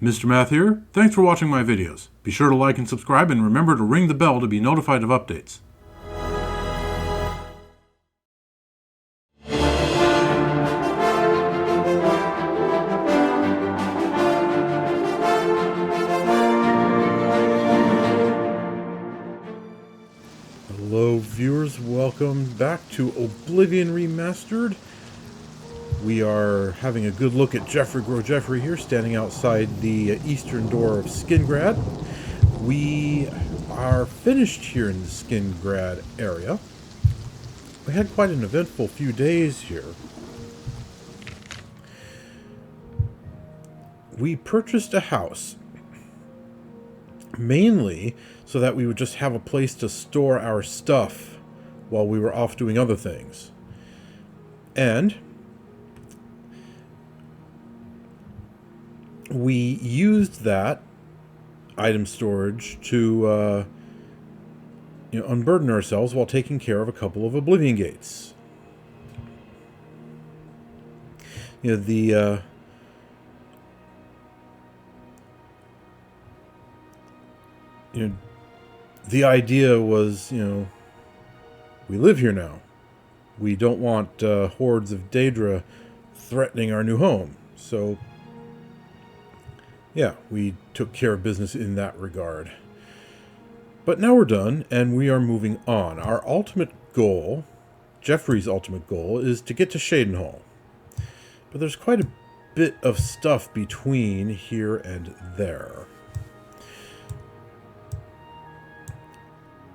Mr. Math here. Thanks for watching my videos. Be sure to like and subscribe and remember to ring the bell to be notified of updates. Hello viewers, welcome back to Oblivion Remastered. We are having a good look at Geoffrey here, standing outside the eastern door of Skingrad. We are finished here in the Skingrad area. We had quite an eventful few days here. We purchased a house, mainly so that we would just have a place to store our stuff while we were off doing other things. And we used that item storage to unburden ourselves while taking care of a couple of Oblivion gates. The idea was, we live here now. We don't want hordes of Daedra threatening our new home. So yeah, we took care of business in that regard. But now we're done, and we are moving on. Our ultimate goal, Geoffrey's ultimate goal, is to get to Cheydinhal. But there's quite a bit of stuff between here and there.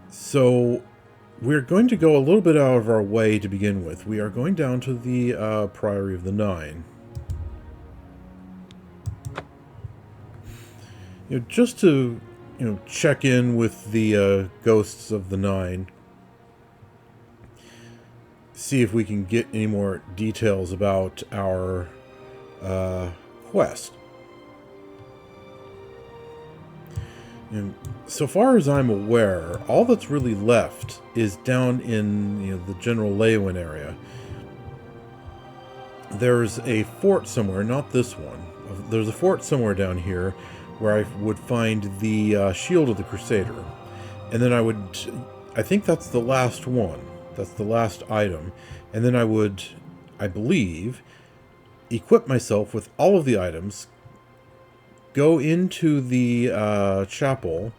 So we're going to go a little bit out of our way to begin with. We are going down to the Priory of the Nine. Just to, check in with the ghosts of the Nine. See if we can get any more details about our quest. And so far as I'm aware, all that's really left is down in the general Leywin area. There's a fort somewhere, not this one. There's a fort somewhere down here where I would find the Shield of the Crusader. And then I think that's the last one. That's the last item. And then I would, I believe, equip myself with all of the items, go into the chapel,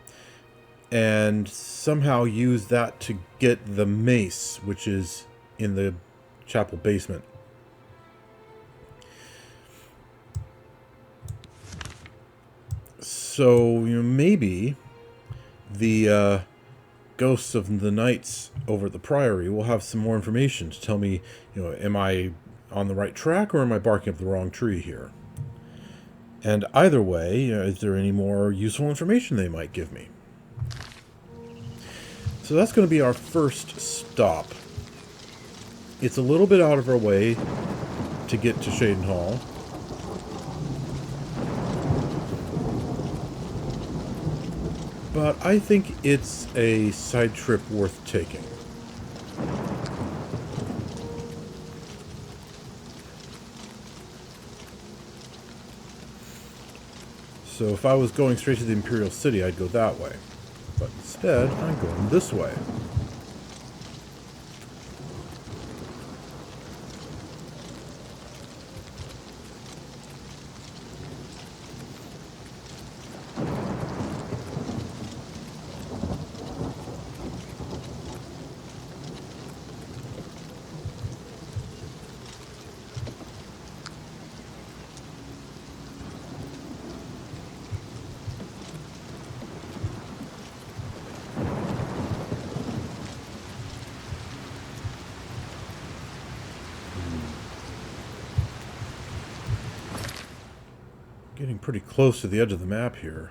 and somehow use that to get the mace, which is in the chapel basement. So, maybe the ghosts of the knights over at the Priory will have some more information to tell me, am I on the right track or am I barking up the wrong tree here? And either way, is there any more useful information they might give me? So that's going to be our first stop. It's a little bit out of our way to get to Cheydinhal. But I think it's a side trip worth taking. So if I was going straight to the Imperial City, I'd go that way. But instead, I'm going this way. Getting pretty close to the edge of the map here.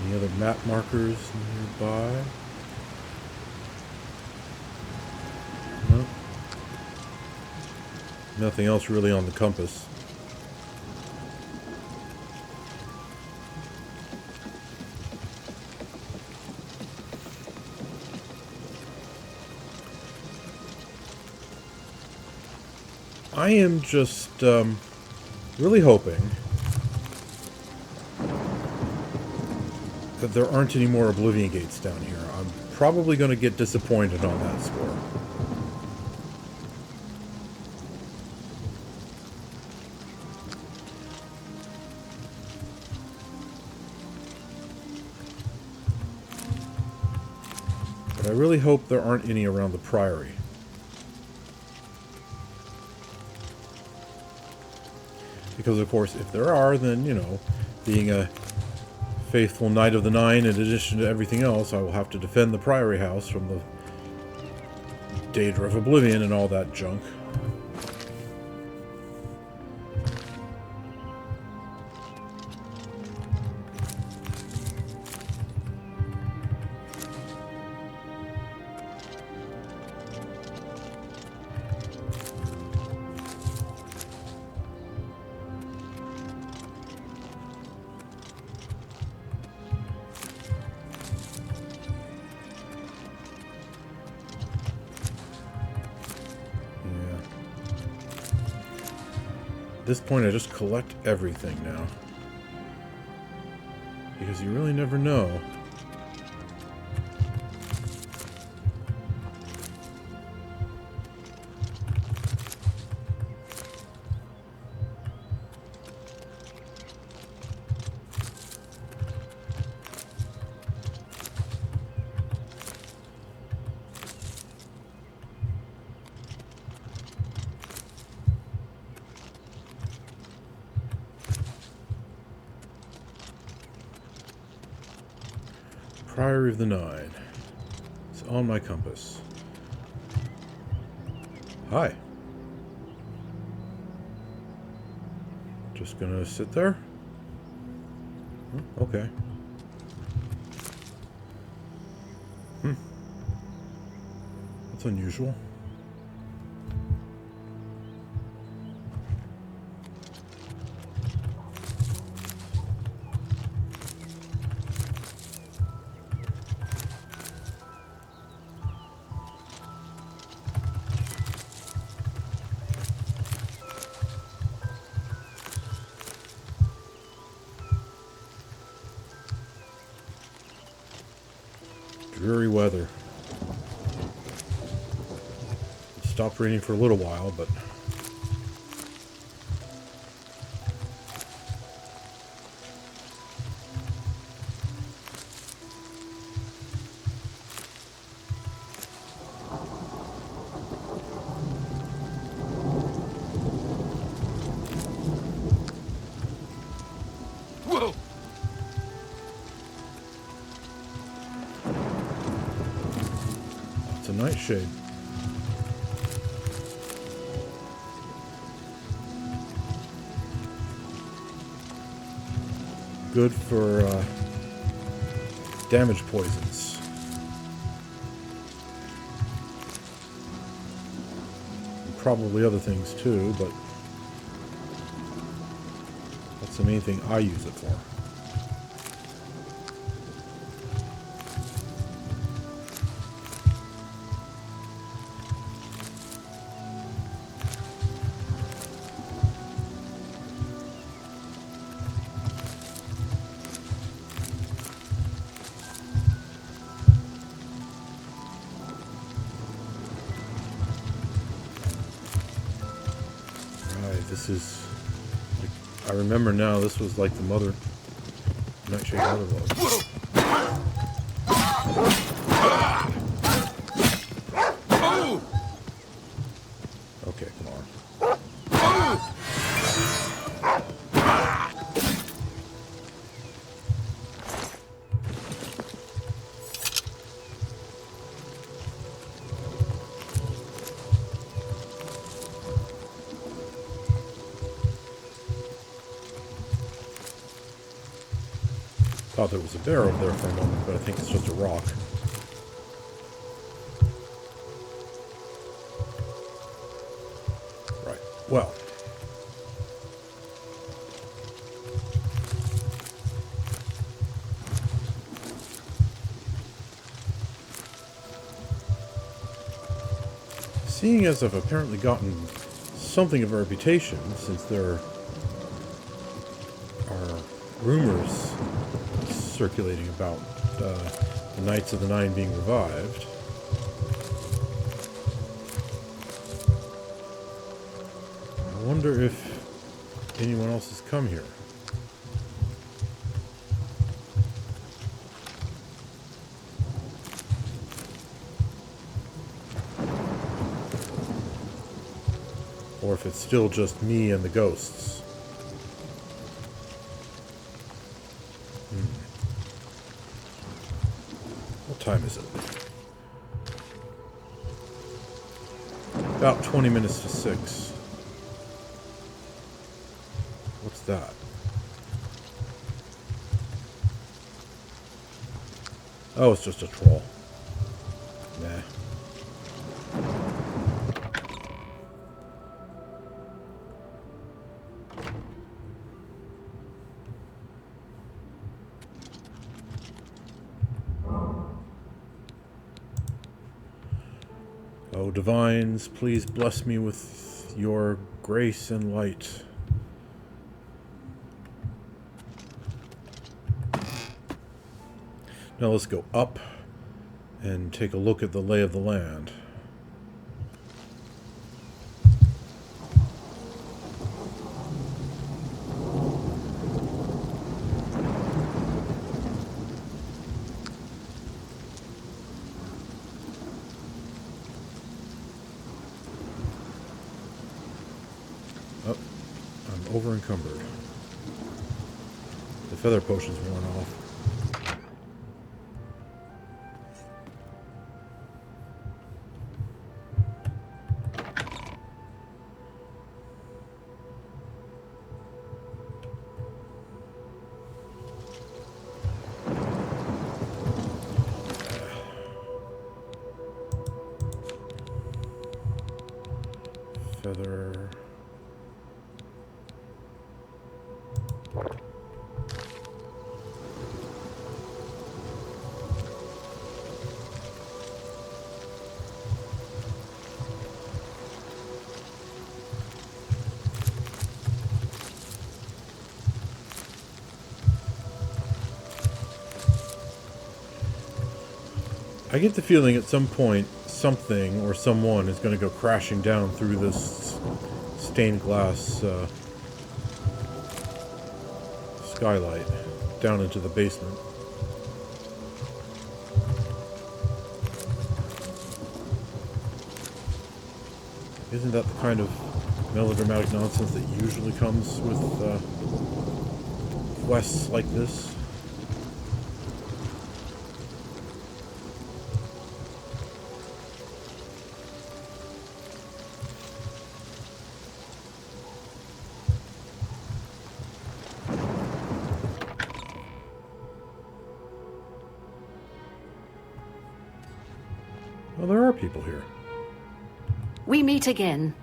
Any other map markers nearby? No. Nothing else really on the compass. I am just really hoping that there aren't any more Oblivion Gates down here. I'm probably going to get disappointed on that score. But I really hope there aren't any around the Priory. Because, of course, if there are, then, you know, being a faithful Knight of the Nine, in addition to everything else, I will have to defend the Priory House from the Daedra of Oblivion and all that junk. At this point, I just collect everything now. Because you really never know. Priory of the Nine. It's on my compass. Hi. Just gonna sit there? Okay. That's unusual. Dreary weather. It stopped raining for a little while, but it's a nightshade. Good for damage poisons. And probably other things too, but that's the main thing I use it for. This is, like, I remember now, this was like the mother, Nightshade mother was. Okay, come on. Thought there was a bear over there for a moment, but I think it's just a rock. Right. Well. Seeing as I've apparently gotten something of a reputation, since there are rumors circulating about the Knights of the Nine being revived. I wonder if anyone else has come here. Or if it's still just me and the ghosts. What time is it? About 20 minutes to 6. What's that? Oh, it's just a troll. Nah. O divines, please bless me with your grace and light. Now let's go up and take a look at the lay of the land. Oh, I'm over encumbered. The feather potion's worn off. Feather. I get the feeling at some point something or someone is going to go crashing down through this stained glass skylight down into the basement. Isn't that the kind of melodramatic nonsense that usually comes with quests like this? Well, there are people here. We meet again.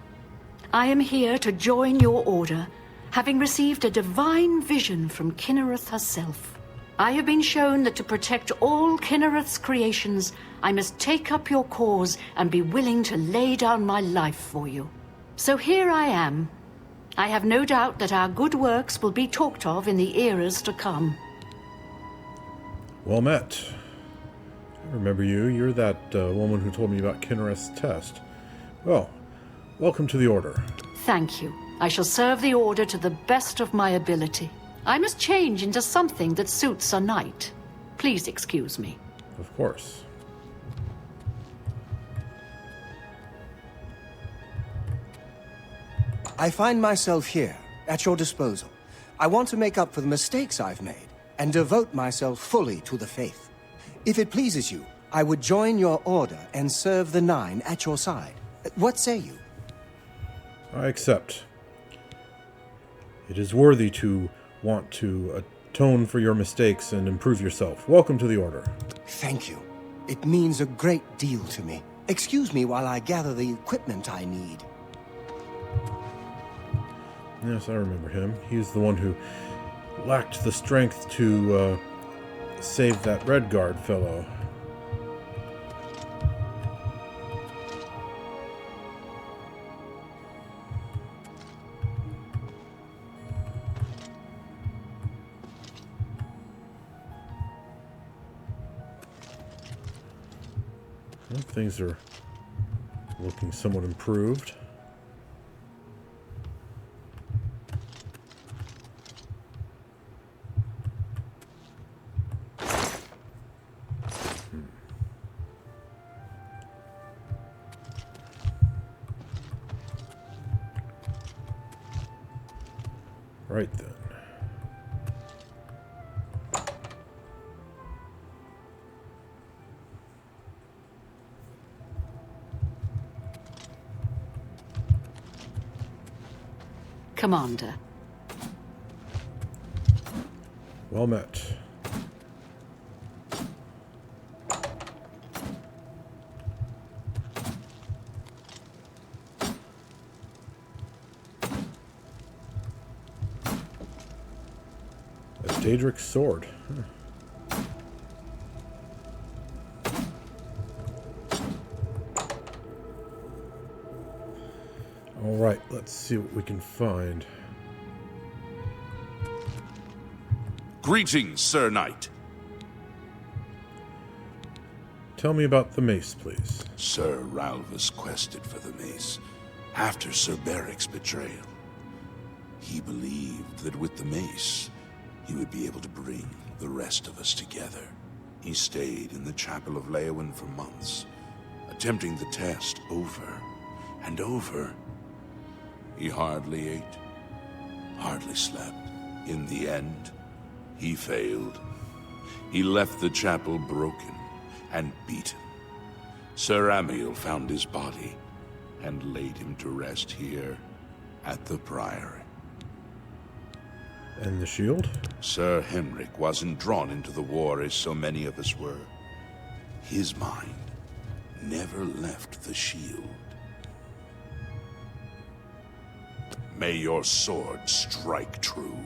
I am here to join your order, having received a divine vision from Kynareth herself. I have been shown that to protect all Kynareth's creations, I must take up your cause and be willing to lay down my life for you. So here I am. I have no doubt that our good works will be talked of in the eras to come. Well met. I remember you. You're that woman who told me about Kynareth's test. Well, welcome to the Order. Thank you. I shall serve the Order to the best of my ability. I must change into something that suits a knight. Please excuse me. Of course. I find myself here, at your disposal. I want to make up for the mistakes I've made, and devote myself fully to the faith. If it pleases you, I would join your order and serve the Nine at your side. What say you? I accept. It is worthy to want to atone for your mistakes and improve yourself. Welcome to the Order. Thank you. It means a great deal to me. Excuse me while I gather the equipment I need. Yes, I remember him. He's the one who lacked the strength to save that Redguard fellow. Well, things are looking somewhat improved. Right then. Commander. Well met. A Daedric's sword. Huh. All right, let's see what we can find. Greetings, Sir Knight. Tell me about the mace, please. Sir Ralvus quested for the mace after Sir Beric's betrayal. He believed that with the mace, he would be able to bring the rest of us together. He stayed in the Chapel of Leyawiin for months, attempting the test over and over. He hardly ate, hardly slept. In the end, he failed. He left the chapel broken and beaten. Sir Amiel found his body and laid him to rest here at the Priory. And the shield? Sir Henrik wasn't drawn into the war as so many of us were. His mind never left the shield. May your sword strike true.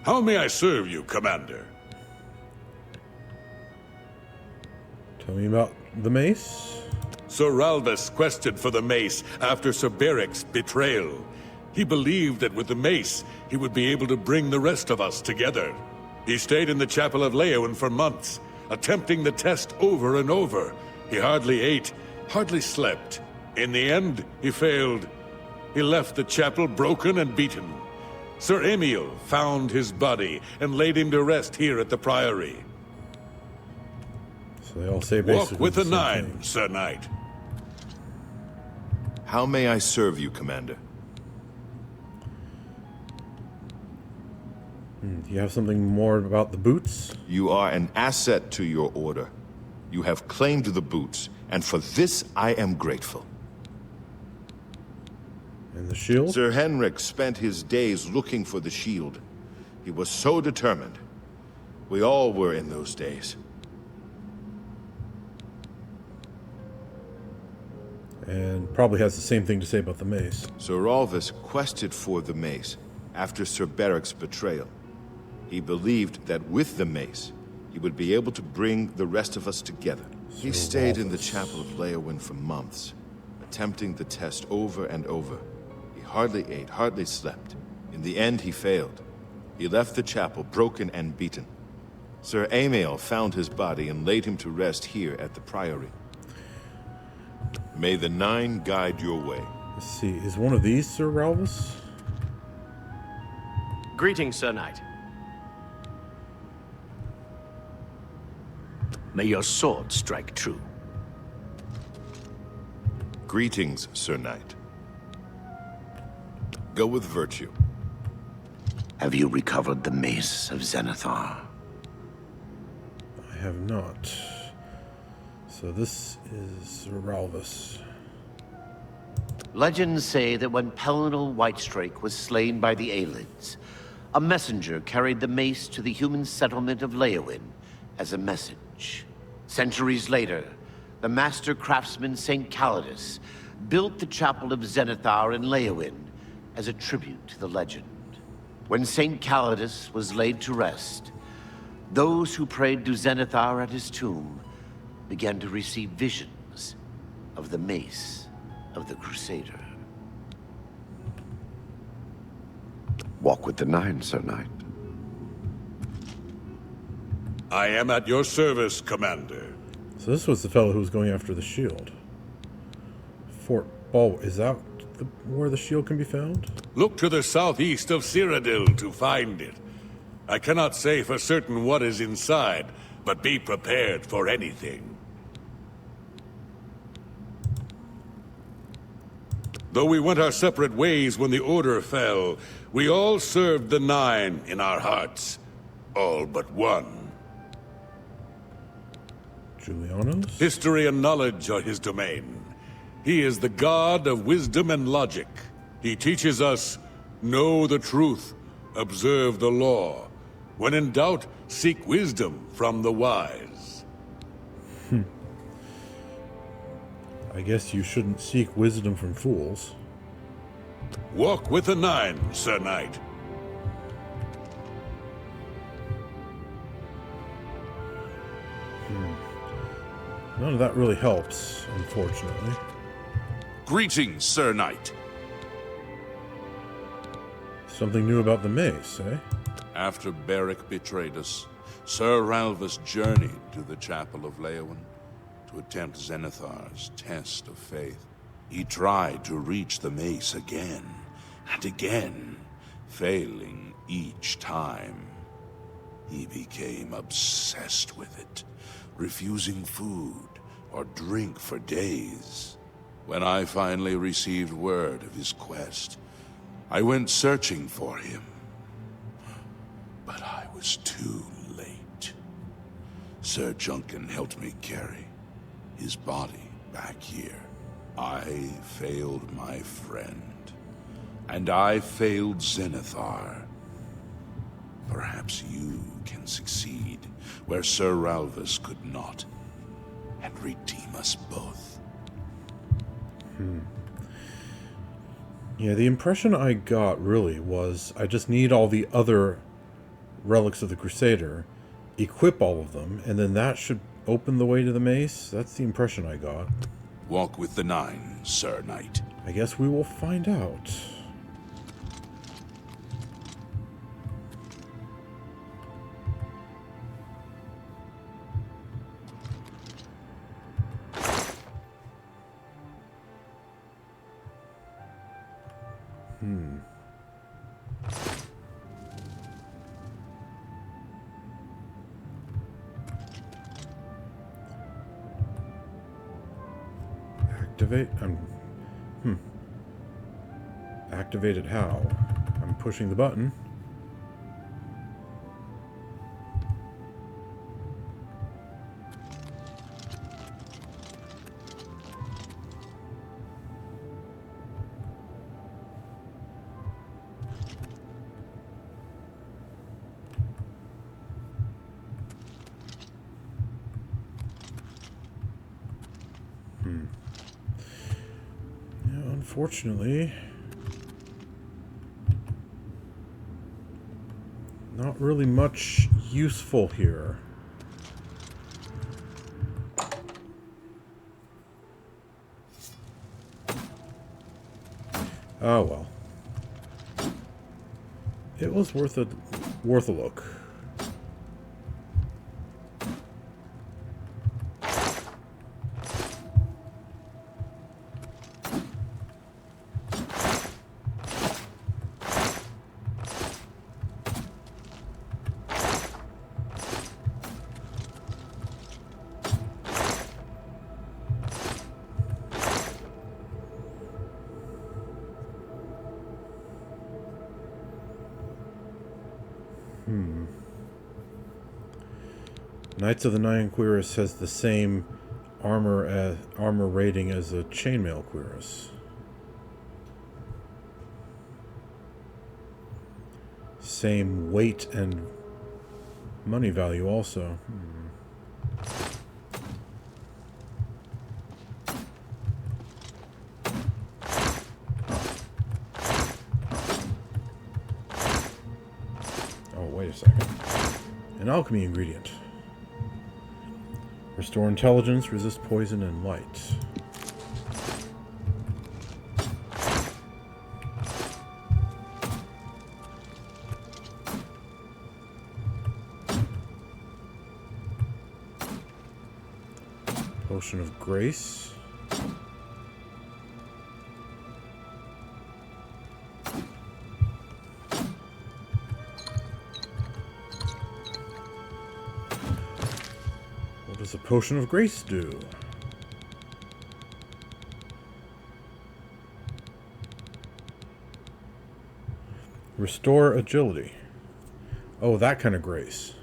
How may I serve you, Commander? Tell me about the mace. Sir Ralvus quested for the mace after Sir Beric's betrayal. He believed that with the mace, he would be able to bring the rest of us together. He stayed in the Chapel of Leyawiin for months, attempting the test over and over. He hardly ate, hardly slept. In the end, he failed. He left the chapel broken and beaten. Sir Amiel found his body and laid him to rest here at the Priory. So they all say basically Walk with the the same nine, thing. Sir Knight. How may I serve you, Commander? You have something more about the boots? You are an asset to your order. You have claimed the boots, and for this I am grateful. And the shield? Sir Henrik spent his days looking for the shield. He was so determined. We all were in those days. And probably has the same thing to say about the mace. Sir Ralvus quested for the mace after Sir Beric's betrayal. He believed that with the mace, he would be able to bring the rest of us together. He stayed in the Chapel of Leyawiin for months, attempting the test over and over. He hardly ate, hardly slept. In the end, he failed. He left the chapel broken and beaten. Sir Amiel found his body and laid him to rest here at the Priory. May the Nine guide your way. Let's see, is one of these Sir Ralvus? Greetings, Sir Knight. May your sword strike true. Greetings, Sir Knight. Go with virtue. Have you recovered the mace of Zenithar? I have not. So this is Sir Ralvus. Legends say that when Pellinal Whitestrake was slain by the Aelids, a messenger carried the mace to the human settlement of Leyawiin as a message. Centuries later, the master craftsman St. Calidus built the Chapel of Zenithar in Leyawiin as a tribute to the legend. When St. Calidus was laid to rest, those who prayed to Zenithar at his tomb began to receive visions of the mace of the Crusader. Walk with the Nine, Sir Knight. I am at your service, Commander. So this was the fellow who was going after the shield. Fort Ball. Is that where the shield can be found? Look to the southeast of Cyrodiil to find it. I cannot say for certain what is inside, but be prepared for anything. Though we went our separate ways when the Order fell, we all served the Nine in our hearts. All but one. Julianos? History and knowledge are his domain. He is the god of wisdom and logic. He teaches us, know the truth, observe the law. When in doubt, seek wisdom from the wise. I guess you shouldn't seek wisdom from fools. Walk with the Nine, Sir Knight. None of that really helps, unfortunately. Greetings, Sir Knight. Something new about the mace, eh? After Beric betrayed us, Sir Ralvus journeyed to the Chapel of Leyawiin to attempt Zenithar's test of faith. He tried to reach the mace again and again, failing each time. He became obsessed with it, refusing food or drink for days. When I finally received word of his quest, I went searching for him. But I was too late. Sir Juncan helped me carry his body back here. I failed my friend, and I failed Zenithar. Perhaps you can succeed where Sir Ralvus could not, and redeem us both. Yeah, the impression I got really was I just need all the other relics of the Crusader, equip all of them, and then that should open the way to the mace. That's the impression I got. Walk with the Nine, Sir Knight. I guess we will find out. Activate? Activate it how? I'm pushing the button. Unfortunately, not really much useful here. Oh well. It was worth a look. Knights of the Nine Cuirass has the same armor rating as a chainmail cuirass. Same weight and money value also. Oh, wait a second. An alchemy ingredient. Restore intelligence, resist poison and light. Potion of Grace. What does a Potion of Grace do? Restore agility. Oh, that kind of grace.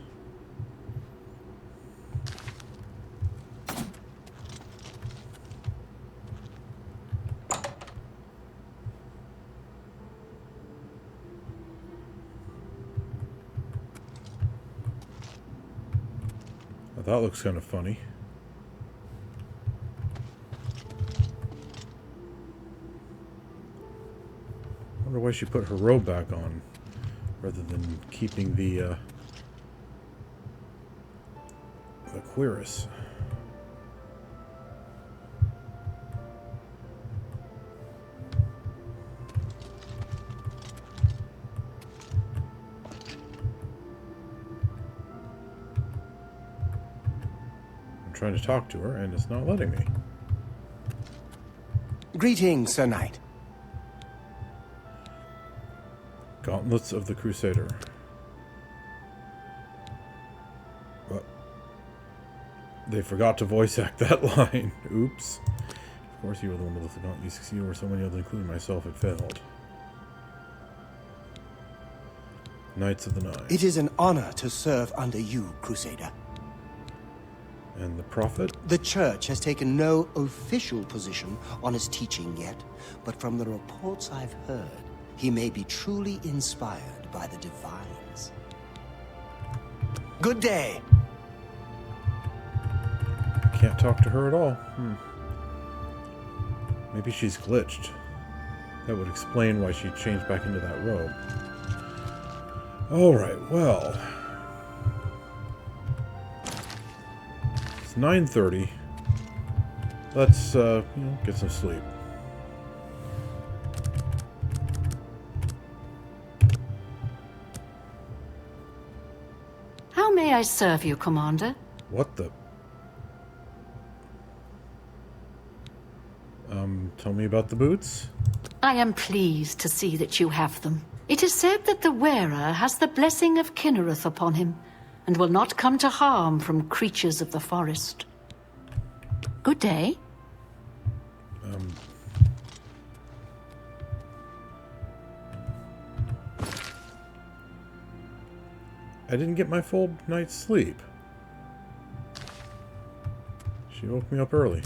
That looks kind of funny. I wonder why she put her robe back on rather than keeping the cuirass. Trying to talk to her, and it's not letting me. Greetings, Sir Knight. Gauntlets of the Crusader. What? They forgot to voice act that line. Oops. Of course you were the one with the gauntlet. You succeeded where so many others, including myself, had failed. Knights of the Nine. It is an honor to serve under you, Crusader. And the Prophet? The Church has taken no official position on his teaching yet, but from the reports I've heard, he may be truly inspired by the divines. Good day. Can't talk to her at all. Maybe she's glitched. That would explain why she changed back into that robe. Alright, well. 9:30. Let's, get some sleep. How may I serve you, Commander? What the? Tell me about the boots? I am pleased to see that you have them. It is said that the wearer has the blessing of Kynareth upon him, and will not come to harm from creatures of the forest. Good day. I didn't get my full night's sleep. She woke me up early.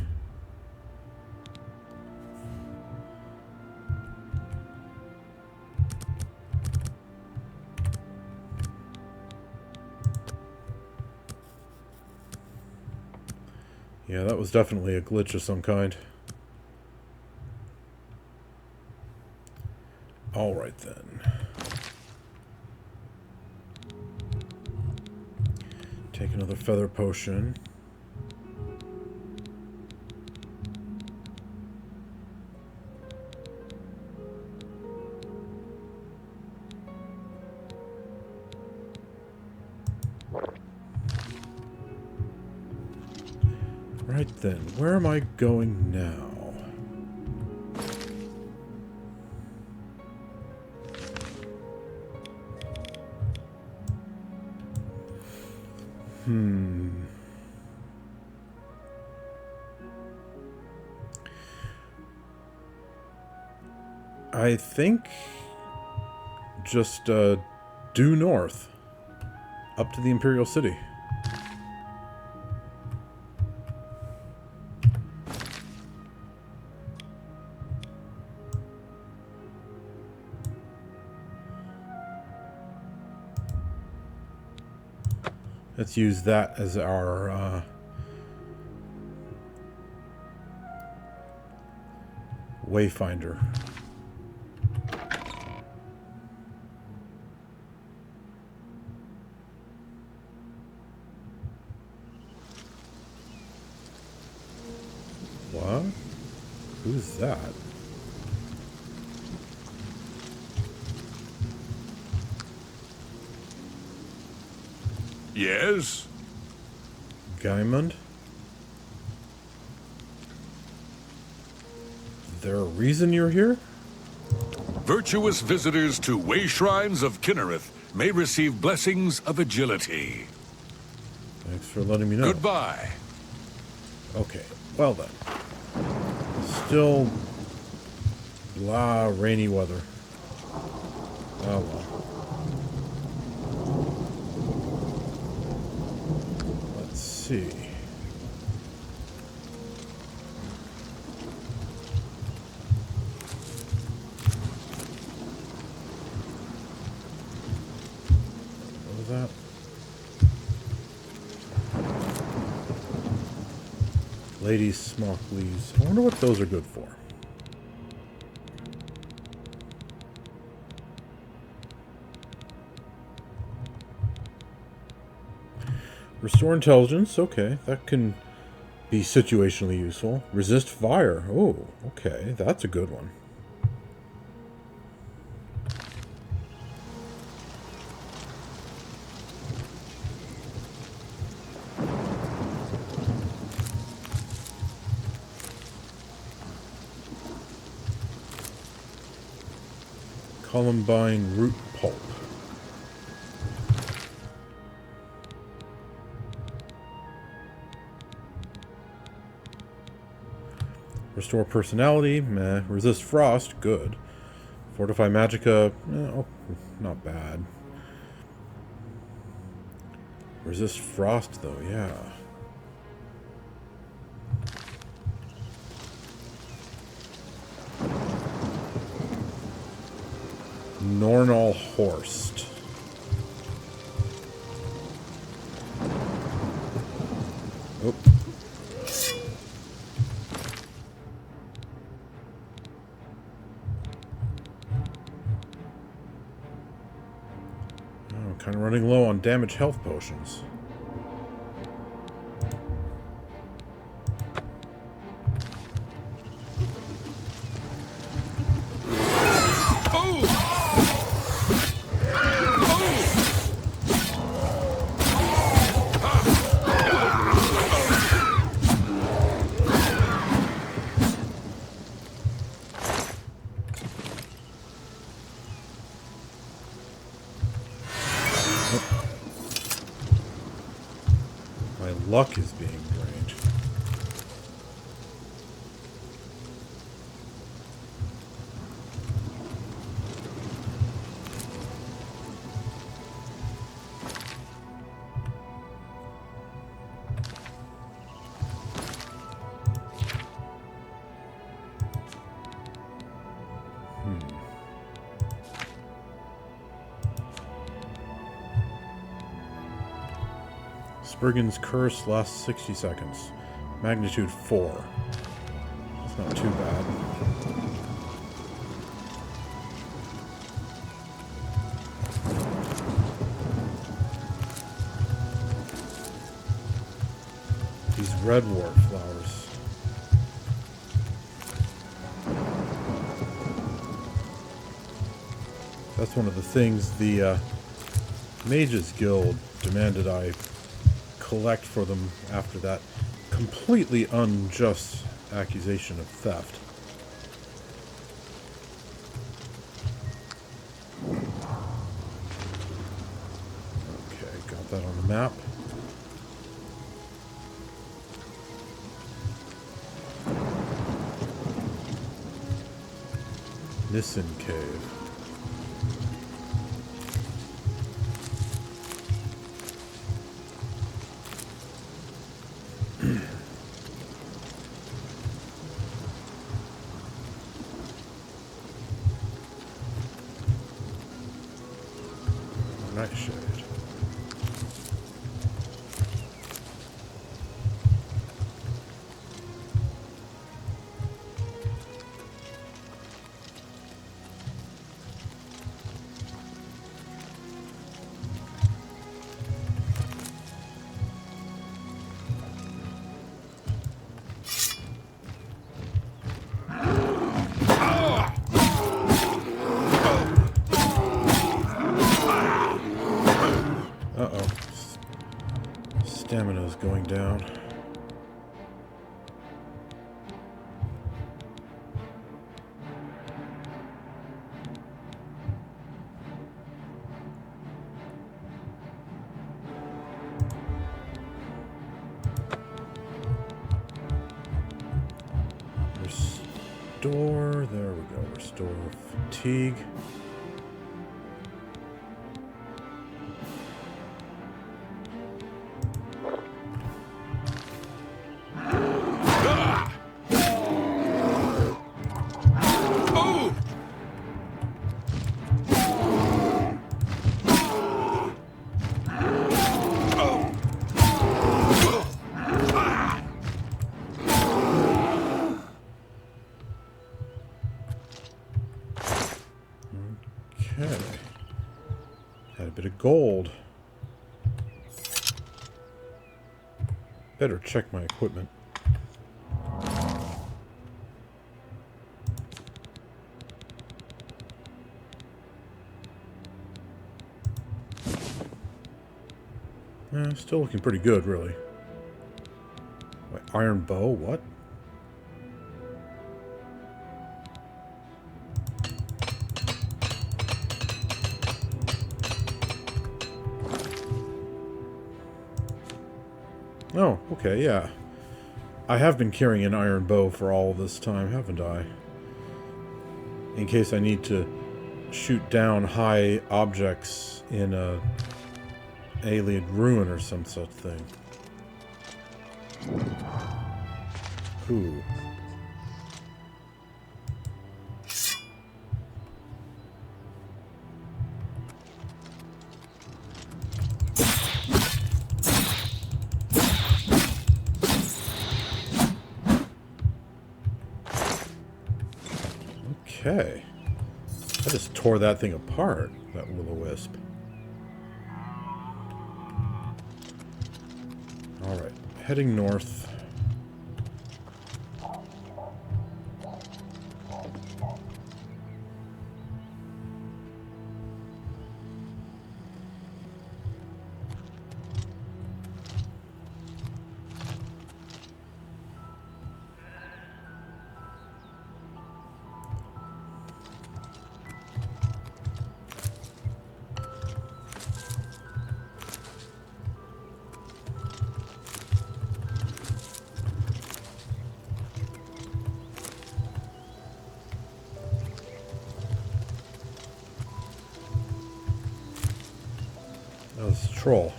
Yeah, that was definitely a glitch of some kind. Alright then. Take another feather potion. Right then, where am I going now? I think just due north up to the Imperial City. Let's use that as our wayfinder. What? Who's that? Yes? Gaimund? there a reason you're here? Virtuous visitors to way shrines of Kynareth may receive blessings of agility. Thanks for letting me know. Goodbye. Okay, well then. Still rainy weather. Oh well. Let's see. What was that? Ladies' smock leaves. I wonder what those are good for. Restore intelligence. Okay, that can be situationally useful. Resist fire. Oh, okay, that's a good one. Columbine root pulp. Restore personality, meh. Resist frost, good. Fortify magicka, oh, not bad. Resist frost, though, yeah. Nornal Horst. Oh. Kind of running low on damage health potions. Luck is being drained. Spriggans curse lasts 60 seconds. Magnitude 4. That's not too bad. These red wart flowers. That's one of the things the Mages Guild demanded I collect for them after that completely unjust accusation of theft. Okay, got that on the map. Nissen Cave. Nightshade. Restore. There we go. Restore fatigue. Gold. Better check my equipment. Still looking pretty good, really. Wait, iron bow? What? Oh, okay, yeah. I have been carrying an iron bow for all this time, haven't I? In case I need to shoot down high objects in a alien ruin or some such thing. Ooh. Okay. I just tore that thing apart, that will-o-wisp. Alright, heading north. That was a troll.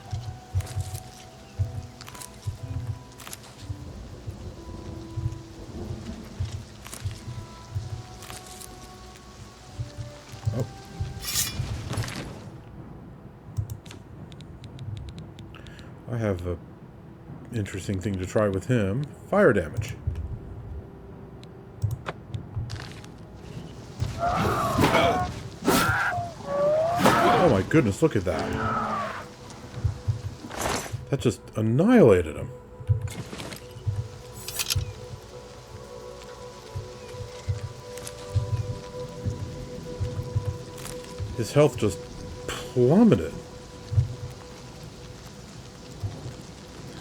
Oh. I have a interesting thing to try with him. Fire damage. Oh my goodness, look at that. That just annihilated him. His health just plummeted.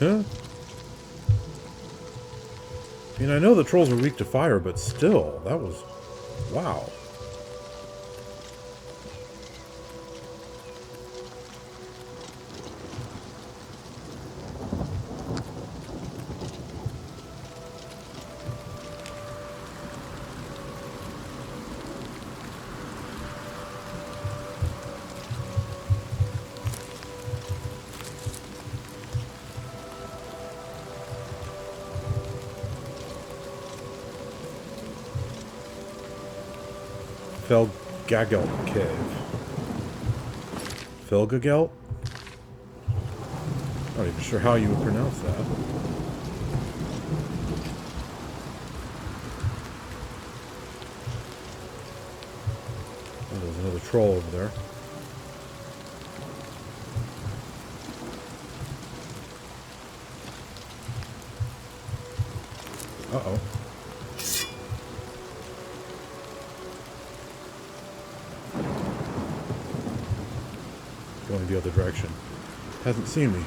Huh? I mean, I know the trolls are weak to fire, but still, that was... wow. Felgagelt Cave. Felgagelt? Not even sure how you would pronounce that. Oh, there's another troll over there. Uh-oh. Going the other direction. Hasn't seen me.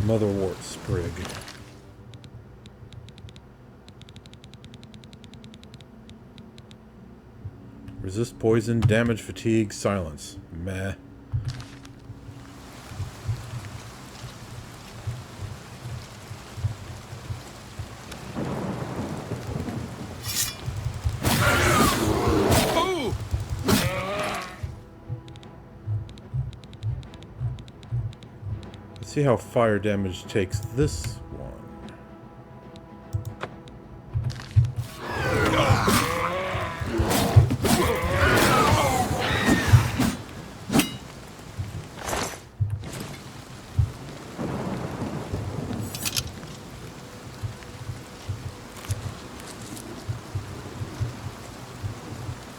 Motherwort sprig. Resist poison, damage, fatigue, silence. Meh. Let's see how fire damage takes this one.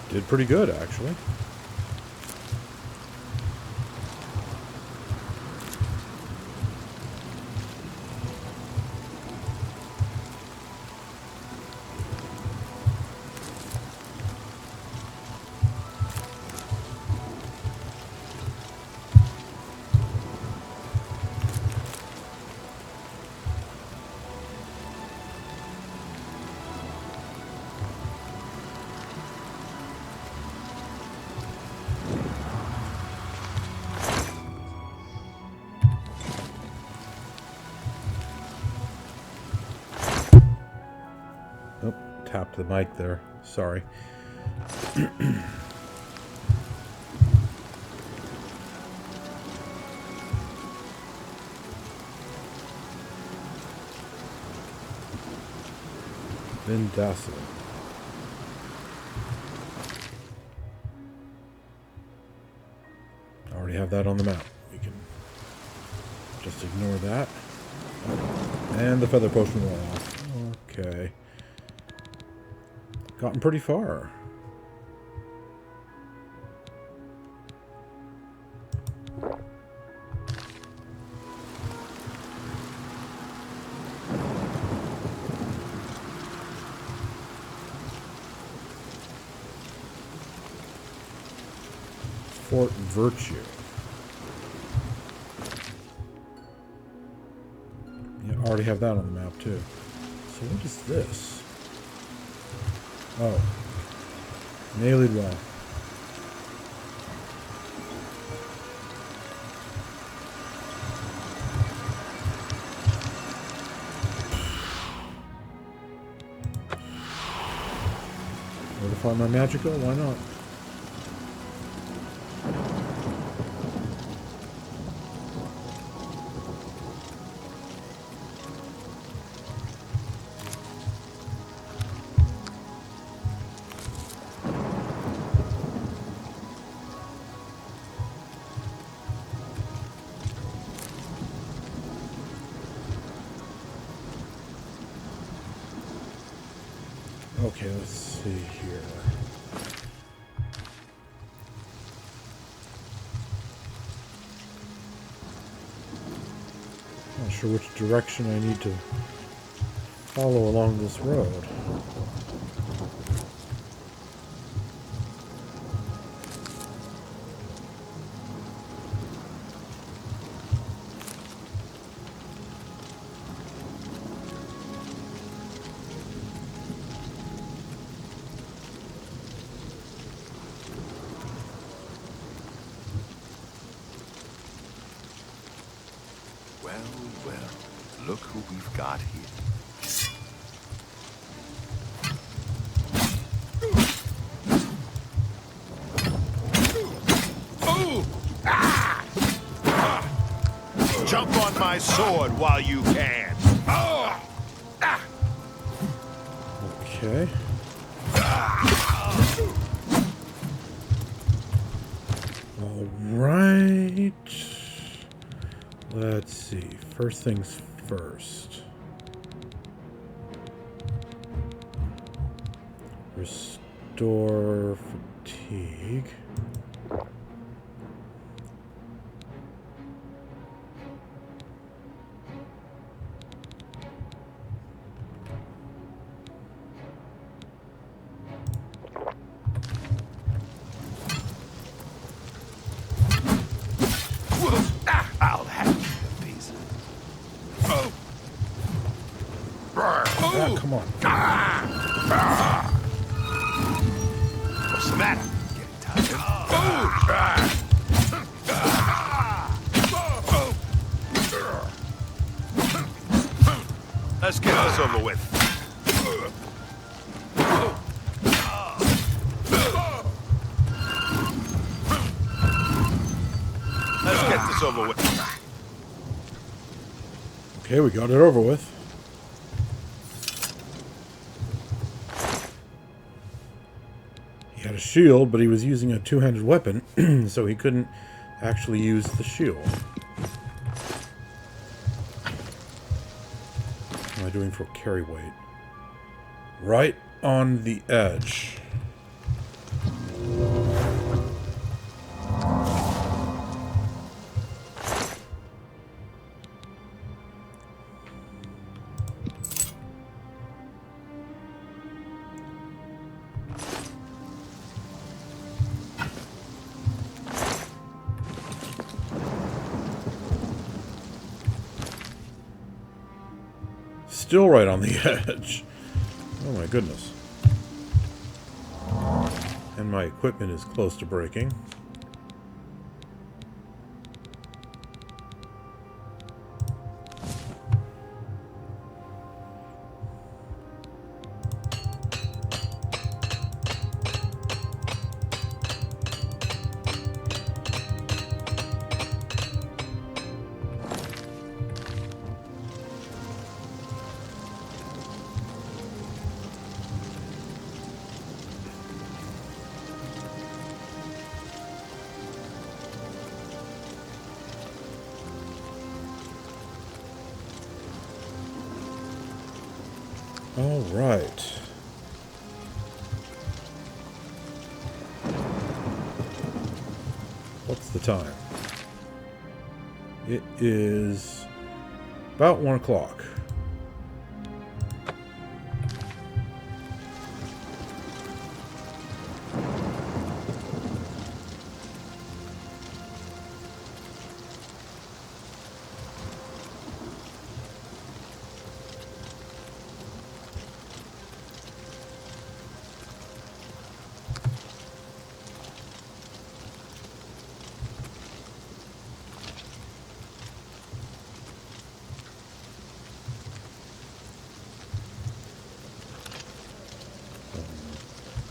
Did pretty good, actually. Tapped the mic there. Sorry. Vindasa. I already have that on the map. We can just ignore that. And the feather potion wore off. Okay. Gotten pretty far. Fort Virtue. Yeah, I already have that on the map too. So what is this? Oh. Nailed well. Modify my magical? Why not? Okay, let's see here. Not sure which direction I need to follow along this road. Well, look who we've got here. Jump on my sword while you can. Okay. All right. Let's see. First things first. Restore fatigue. come on. What's the matter? Let's get this over with. Let's get this over with. Okay, we got it over with. He had a shield, but he was using a two-handed weapon, so he couldn't actually use the shield. What am I doing for carry weight? Right on the edge. Still right on the edge. Oh my goodness. And my equipment is close to breaking. All right. What's the time? It is about 1 o'clock.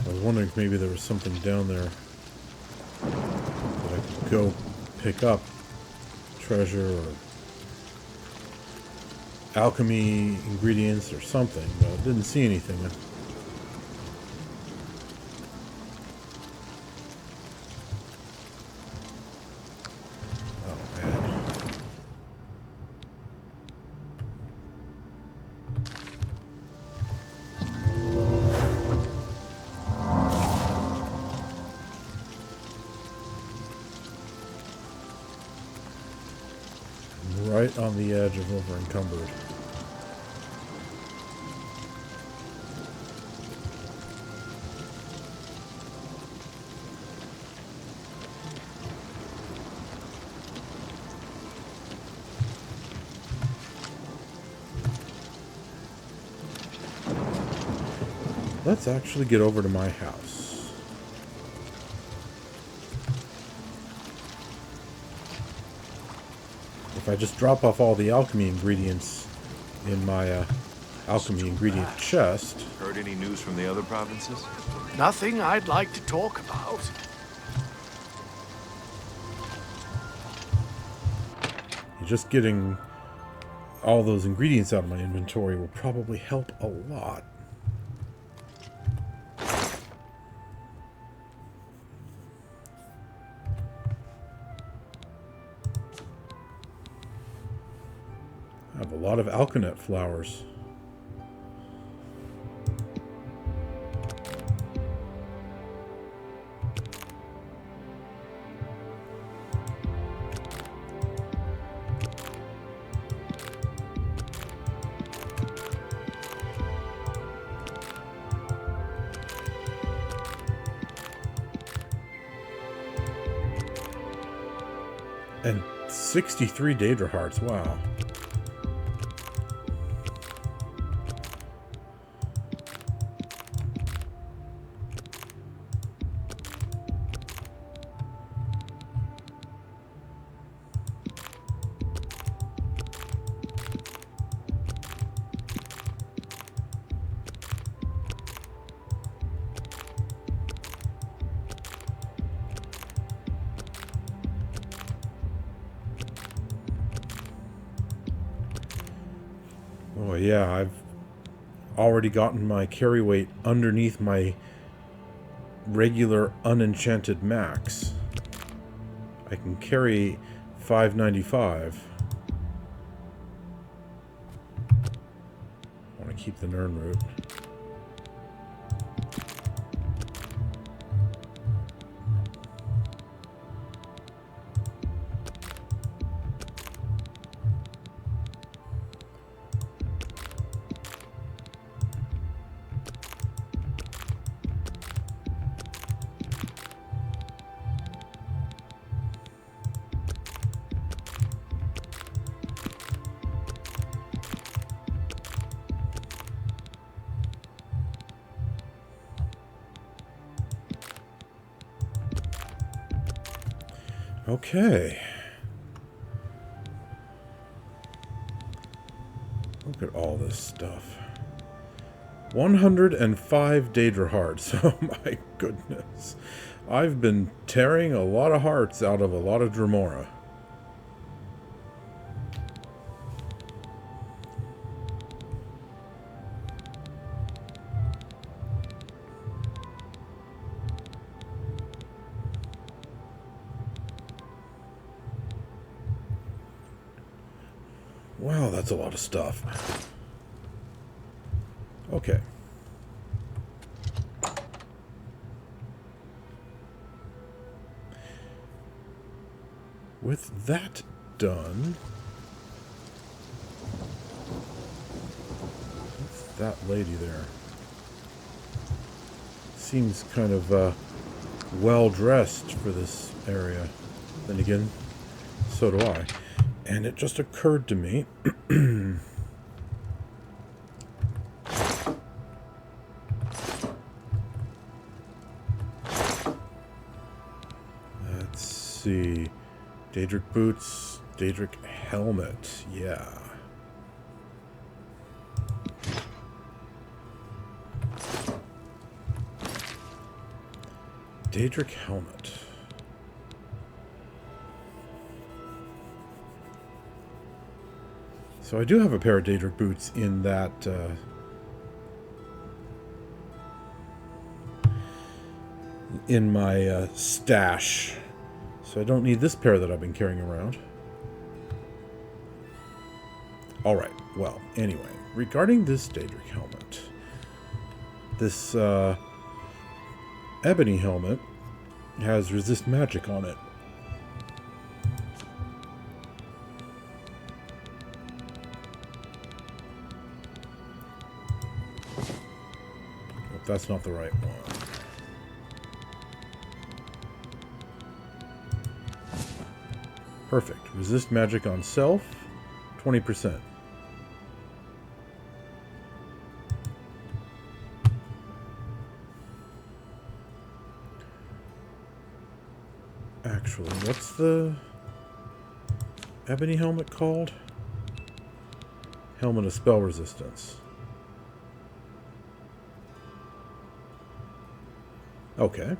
I was wondering if maybe there was something down there that I could go pick up. Treasure or alchemy ingredients or something, but I didn't see anything. Oh, man. Right on the edge of over encumbered. Let's actually get over to my house. If I just drop off all the alchemy ingredients in my alchemy ingredient chest. Heard any news from the other provinces? Nothing I'd like to talk about. Just getting all those ingredients out of my inventory will probably help a lot. I have a lot of alkanet flowers. And 63 Daedra hearts, wow. Oh yeah, I've already gotten my carry weight underneath my regular unenchanted max. I can carry 595. I want to keep the Nern route. Okay. Look at all this stuff. 105 Daedra hearts. Oh my goodness. I've been tearing a lot of hearts out of a lot of Dremora. Wow, that's a lot of stuff. Okay. With that done, what's that lady there? Seems kind of well dressed for this area. Then again, so do I. And it just occurred to me. Let's see. Daedric boots, Daedric helmet. Yeah. Daedric helmet. So I do have a pair of Daedric boots in that in my stash. So I don't need this pair that I've been carrying around. Alright, well, anyway, regarding this Daedric helmet, this ebony helmet has resist magic on it. That's not the right one. Perfect. Resist magic on self, 20%. Actually, what's the ebony helmet called? Helmet of spell resistance. Okay.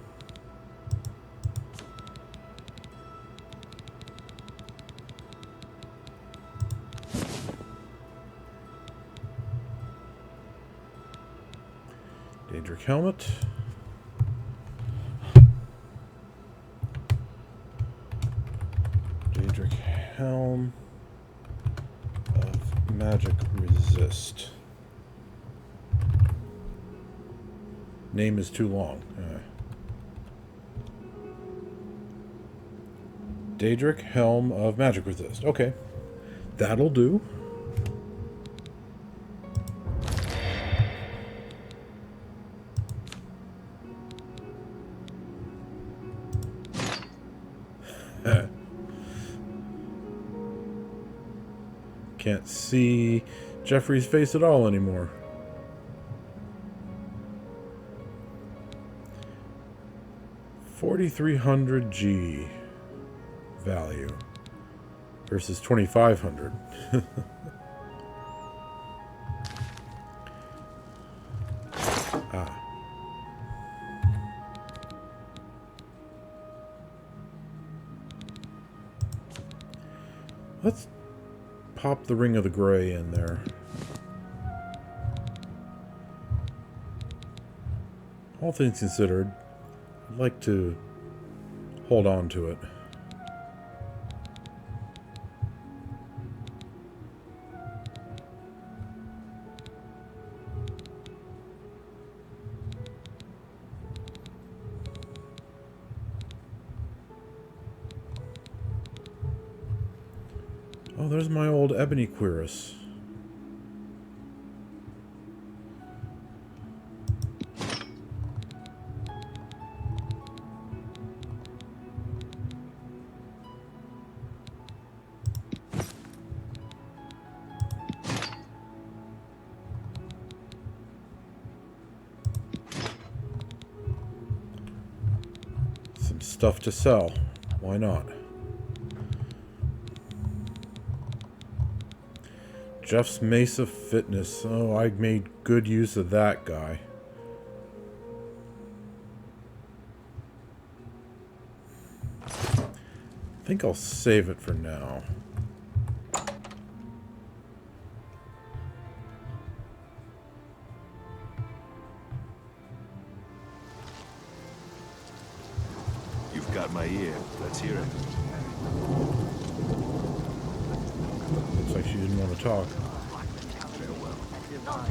Daedric helmet. Daedric helm of magic resist. Name is too long. Daedric helm of magic resist. Okay. That'll do. Can't see Geoffrey's face at all anymore. $4,300 value versus 2,500. Let's pop the Ring of the Grey in there. All things considered, I'd like to hold on to it. Oh, there's my old ebony cuirass. Some stuff to sell. Why not? Geoff's Mace of Fitness. Oh, I made good use of that guy. I think I'll save it for now. You've got my ear. Let's hear it. Looks like she didn't want to talk.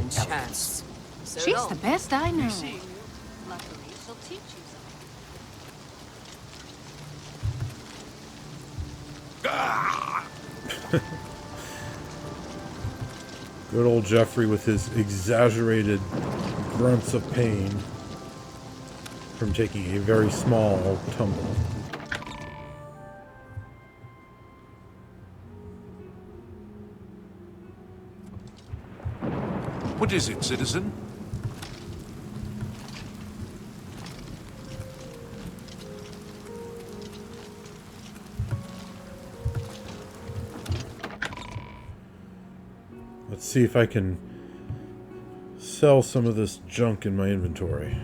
Chance. She's the best I know. Luckily, she'll teach you something. Good old Geoffrey with his exaggerated grunts of pain from taking a very small tumble. What is it, citizen? Let's see if I can sell some of this junk in my inventory.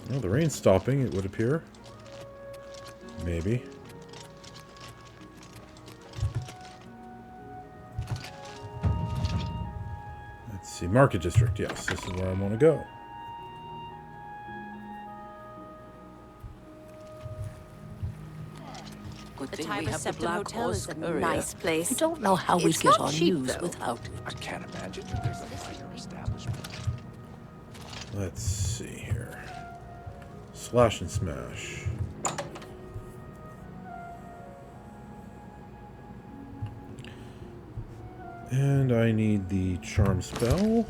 Well, the rain's stopping, it would appear. Maybe. Let's see. Market District. Yes, this is where I want to go. Good The thing we Tiber have the Septim Black Hotel Horse is a Courier. nice place. I don't know how we It's get not our cheap, news though. without it. I can't imagine that there's a finer establishment. Let's see here. Slash and smash. And I need the charm spell.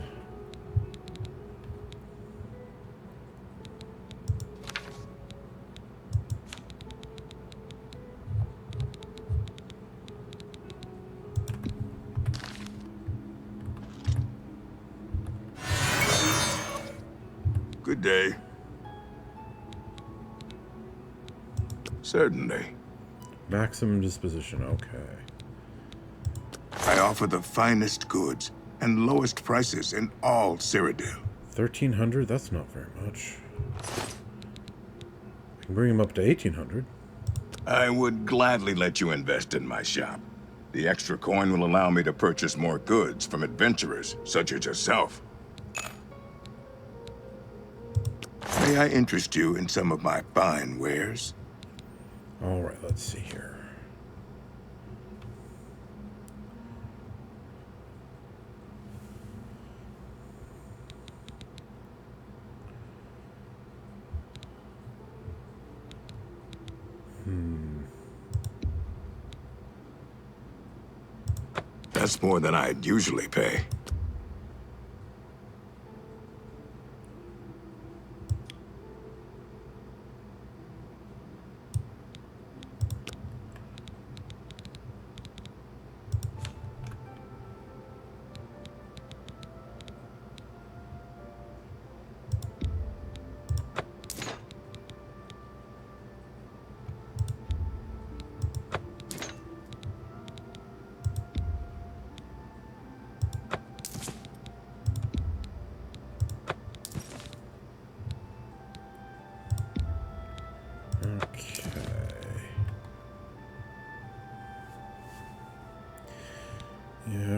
Good day. Certainly. Maximum disposition, okay. I offer the finest goods and lowest prices in all Cyrodiil. 1,300? That's not very much. I can bring him up to 1,800. I would gladly let you invest in my shop. The extra coin will allow me to purchase more goods from adventurers such as yourself. May I interest you in some of my fine wares? Alright, let's see here. That's more than I'd usually pay.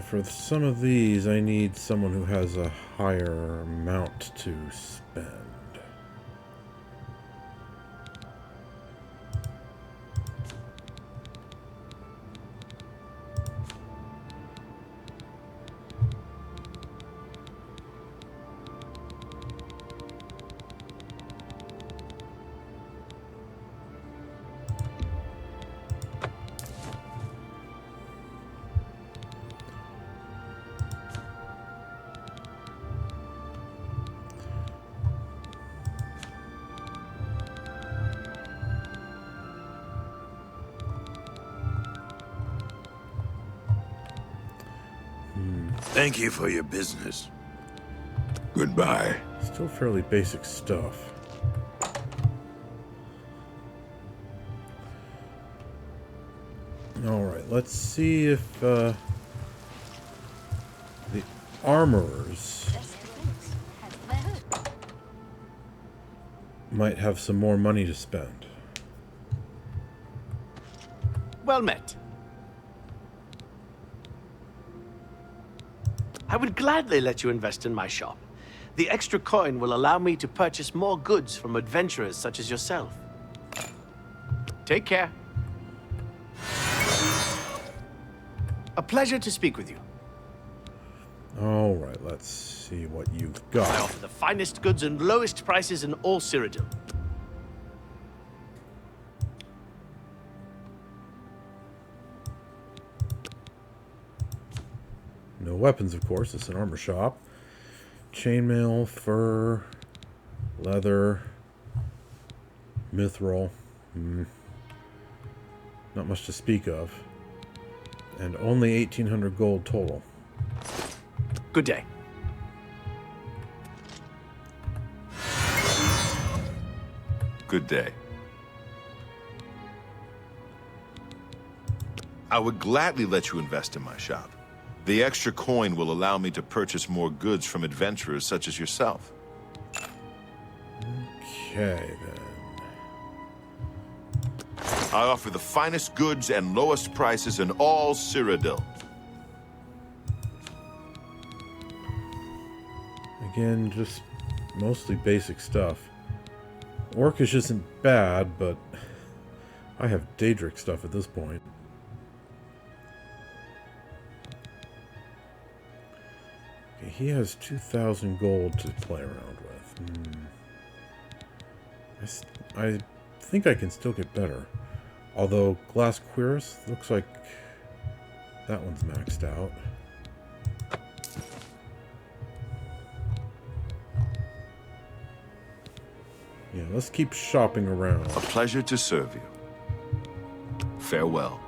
for some of these, I need someone who has a higher amount to spend. Thank you for your business. Goodbye. Still fairly basic stuff. Alright, let's see if the armorers might have some more money to spend. Well met. I would gladly let you invest in my shop. The extra coin will allow me to purchase more goods from adventurers such as yourself. Take care. A pleasure to speak with you. Alright, let's see what you've I got. offer the finest goods and lowest prices in all Cyrodiil. No weapons, of course. It's an armor shop. Chainmail, fur, leather, mithril. Not much to speak of. And only 1,800 gold total. Good day. Good day. I would gladly let you invest in my shop. The extra coin will allow me to purchase more goods from adventurers such as yourself. Okay, then. I offer the finest goods and lowest prices in all Cyrodiil. Again, just mostly basic stuff. Orcish isn't bad, but I have Daedric stuff at this point. Okay, he has 2,000 gold to play around with. I think I can still get better. Although Glass Cuirass looks like that one's maxed out. Yeah, let's keep shopping around. A pleasure to serve you. Farewell.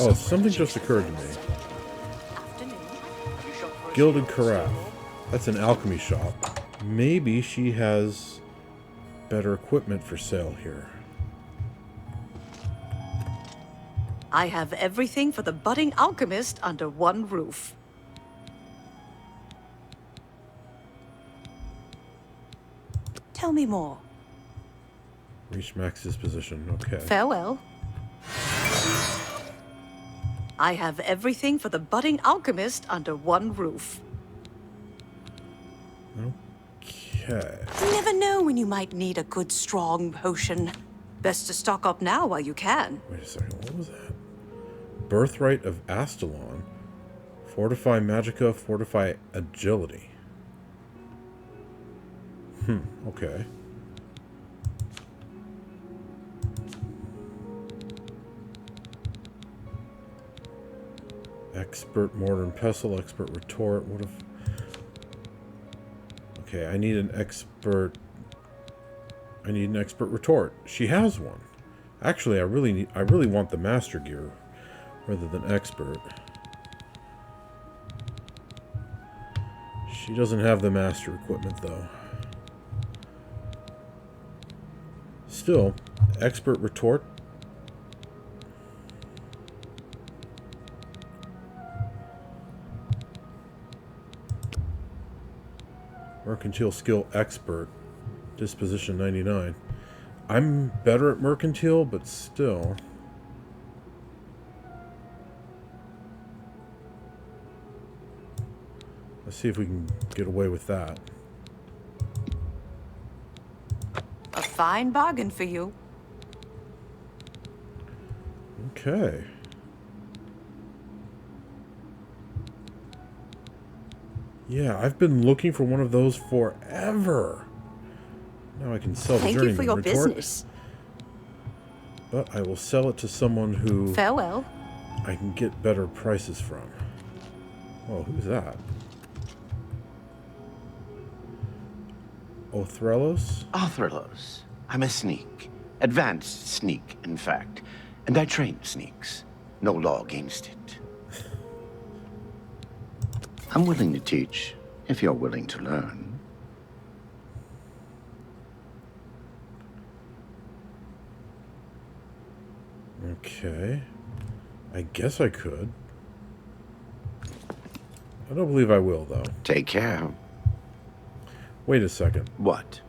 Oh, something just occurred to me. Gilded Carafe. That's an alchemy shop. Maybe she has better equipment for sale here. I have everything for the budding alchemist under one roof. Tell me more. Reach max disposition. Okay. Farewell. I have everything for the budding alchemist under one roof. Okay. You never know when you might need a good, strong potion. Best to stock up now while you can. Wait a second. What was that? Birthright of Astalon. Fortify Magicka, fortify agility. Okay. Expert Mortar and Pestle, Expert Retort. What if... Okay, I need an expert retort. She has one. Actually, I really want the master gear rather than expert. She doesn't have the master equipment though. Still, expert retort. Mercantile skill expert. Disposition 99. I'm better at mercantile, but still. Let's see if we can get away with that. A fine bargain for you. Okay. Yeah, I've been looking for one of those forever. Now I can sell the Thank journeyman you for your retort, business. but I will sell it to someone who Farewell. I can get better prices from. Oh, who's that? Othrelos? Arthrelos. I'm a sneak. Advanced sneak, in fact. And I train sneaks. No law against it. I'm willing to teach, if you're willing to learn. Okay. I guess I could. I don't believe I will, though. Take care. Wait a second. What?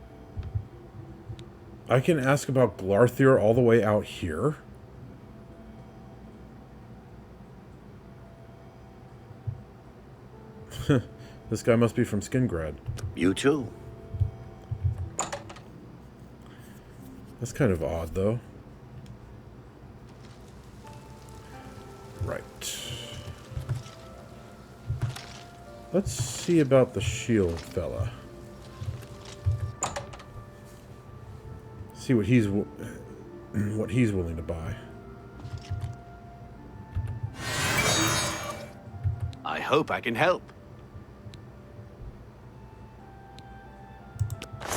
I can ask about Glarthir all the way out here? This guy must be from Skingrad. You too. That's kind of odd, though. Right. Let's see about the shield fella. See what he's willing to buy. I hope I can help.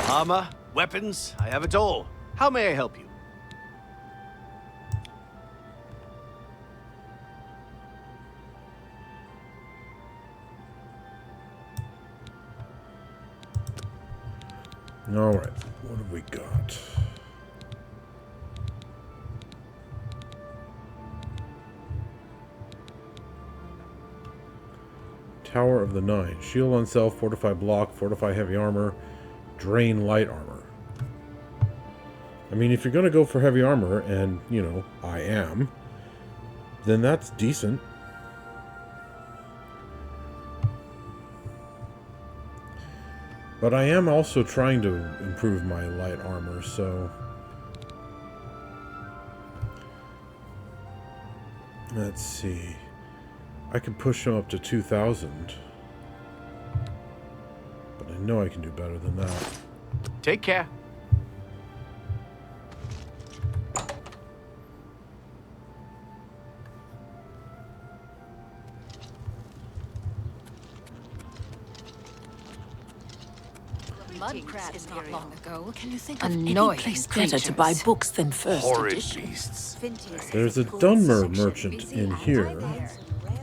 Armor, weapons, I have it all. How may I help you? All right, what have we got? Tower of the Nine. Shield on self, fortify block, fortify heavy armor, drain light armor. I mean, if you're going to go for heavy armor, and, you know, I am, then that's decent. But I am also trying to improve my light armor, so... Let's see. I could push him up to 2,000. But I know I can do better than that. Take care. Mudcrabs not long ago. Can you think of any annoying place better to buy books than first Horrid edition? beasts. There's a Dunmer merchant in here.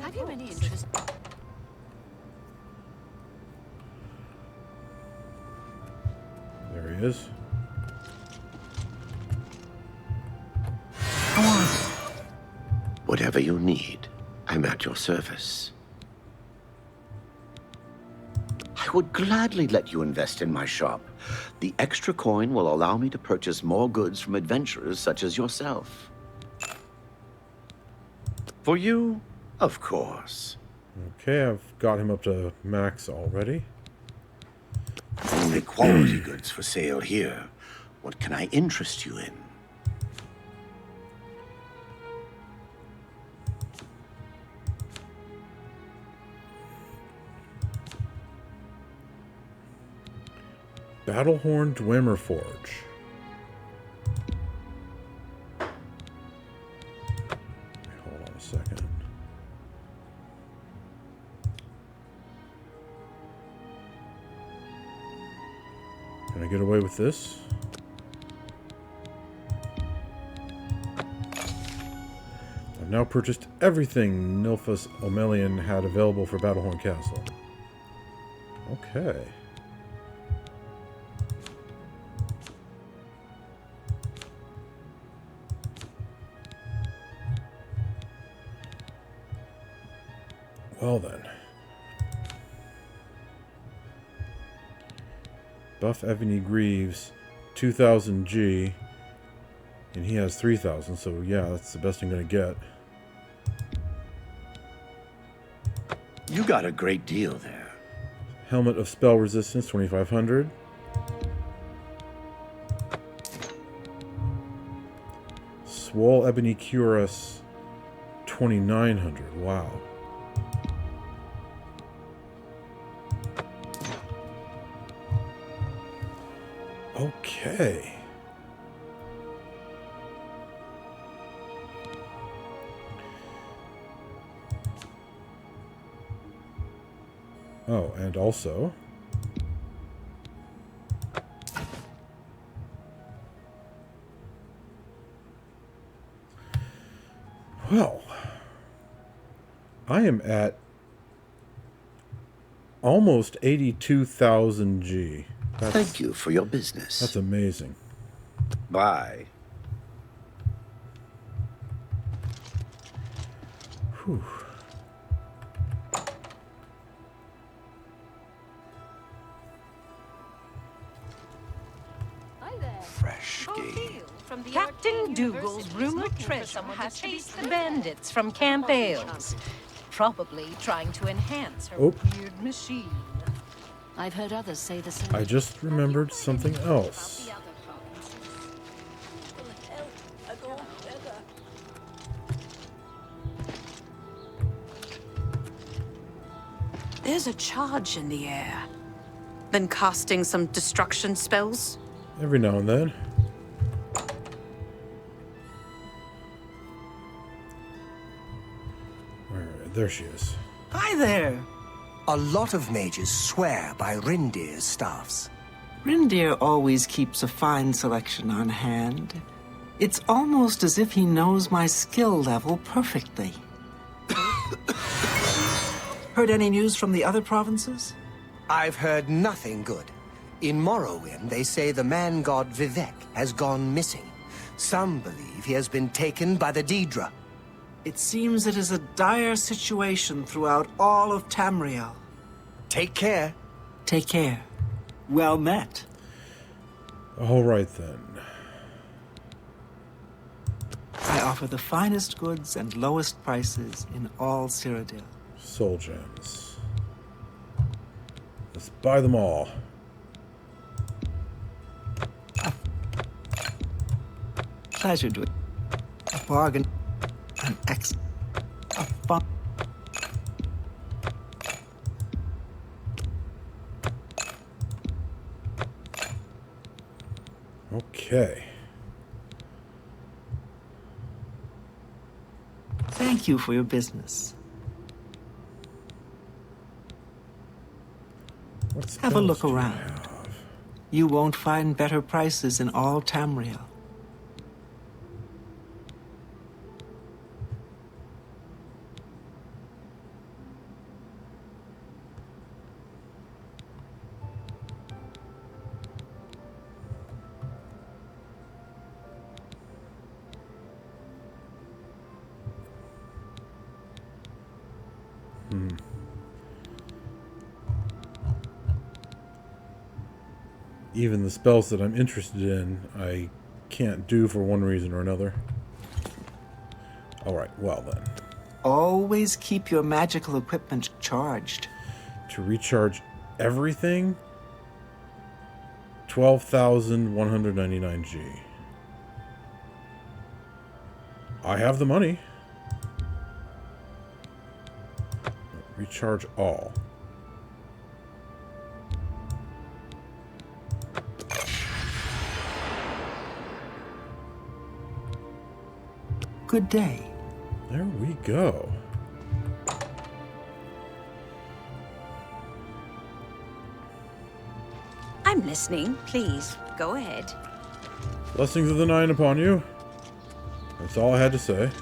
Have you any interest? There he is. Whatever you need, I'm at your service. I would gladly let you invest in my shop. The extra coin will allow me to purchase more goods from adventurers such as yourself. For you, of course. Okay, I've got him up to max already. Only quality goods for sale here. What can I interest you in? Battlehorn Dwemer Forge. Hold on a second. Can I get away with this? I've now purchased everything Nilphus Omelian had available for Battlehorn Castle. Okay. Well then. Buff Ebony Greaves, 2,000 G. And he has 3,000, so yeah, that's the best I'm going to get. You got a great deal there. Helmet of Spell Resistance, 2,500. Swole Ebony Cuirass, 2,900. Wow. Okay. Oh, and also... Well, I am at almost 82,000 G. Thank you for your business. That's amazing. Bye. Whew. Fresh game. Captain Dougal's rumored treasure has chased the bandits from Camp Ailes, probably trying to enhance her weird machine. I've heard others say the same. I just remembered something else. There's a charge in the air. Been casting some destruction spells? Every now and then. There she is. Hi there. A lot of mages swear by Rindir's staffs. Rindir always keeps a fine selection on hand. It's almost as if he knows my skill level perfectly. Heard any news from the other provinces? I've heard nothing good. In Morrowind, they say the man-god Vivek has gone missing. Some believe he has been taken by the Daedra. It seems it is a dire situation throughout all of Tamriel. Take care. Take care. Well met. All right, then. I offer the finest goods and lowest prices in all Cyrodiil. Soul gems. Let's buy them all. Pleasure doing. A bargain. An a fun. Okay. Thank you for your business. Have a look around. You won't find better prices in all Tamriel. Even the spells that I'm interested in, I can't do for one reason or another. Alright, well then. Always keep your magical equipment charged. To recharge everything, 12,199 G. I have the money. Recharge all. Good day. There we go. I'm listening. Please, go ahead. Blessings of the Nine upon you. That's all I had to say.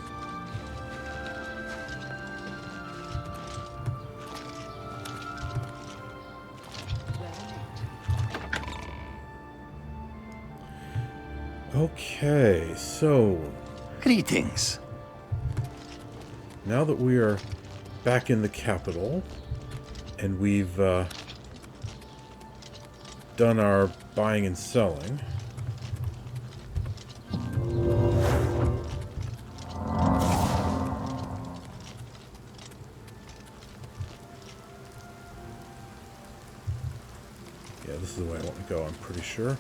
Okay, so... Greetings. Now that we are back in the capital, and we've done our buying and selling. Yeah, this is the way I want to go, I'm pretty sure.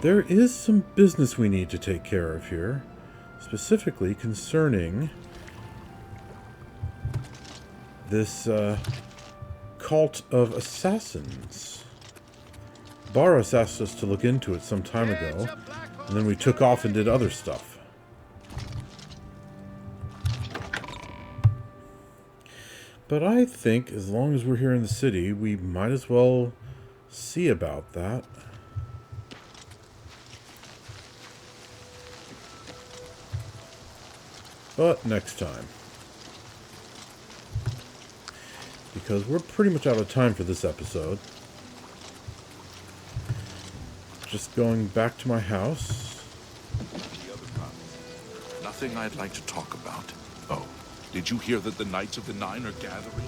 There is some business we need to take care of here, specifically concerning this cult of assassins. Baurus asked us to look into it some time ago, and then we took off and did other stuff. But I think as long as we're here in the city, we might as well see about that. But next time. Because we're pretty much out of time for this episode. Just going back to my house. Nothing I'd like to talk about. Oh, did you hear that the Knights of the Nine are gathering?